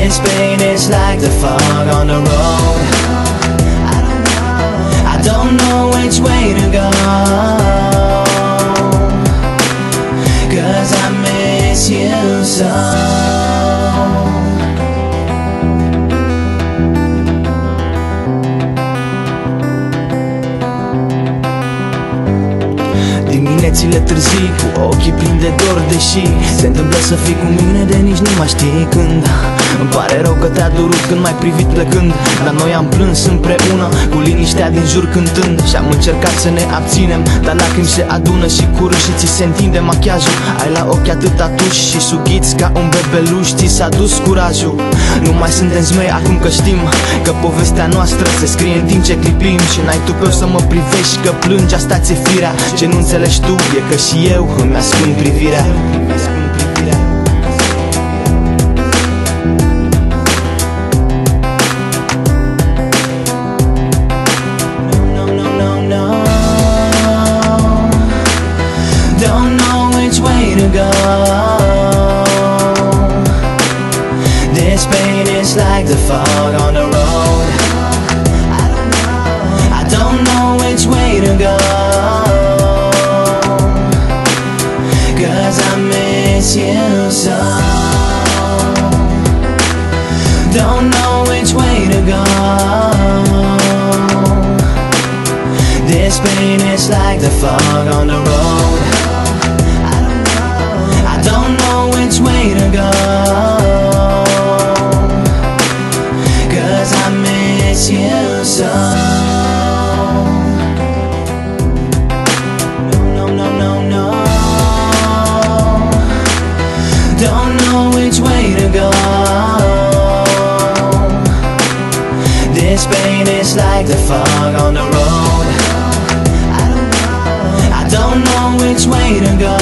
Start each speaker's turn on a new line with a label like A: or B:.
A: This pain is like the fog on the road. I don't know which way to go, 'cause I miss you so. Diminețile târzii cu ochii plini de dor, deși se întâmplă să fii cu mine de nici nu mai știi când. Îmi pare rău că te-a durut când m-ai privit plecând, dar noi am plâns împreună cu liniștea din jur cântând. Și am încercat să ne abținem, dar lacrimi se adună și curând și ți se întinde machiajul. Ai la ochi atâta tuși și sughiți ca un bebeluș, ți s-a dus curajul. Nu mai suntem zmei acum că știm că povestea noastră se scrie în timp ce clipim. Și n-ai tupeu să mă privești că plângi, asta ți-e firea. Ce nu înțelegi tu e că și eu îmi ascund privirea. Don't know which way to go. This pain is like the fog on the road. I don't know which way to go, 'cause I miss you so. Don't know which way to go. This pain is like the fog on the road. I don't know which way to go, 'cause I miss you so. No, no, no, no. Don't know which way to go. This pain is like the fog on the road. I don't know which way to go.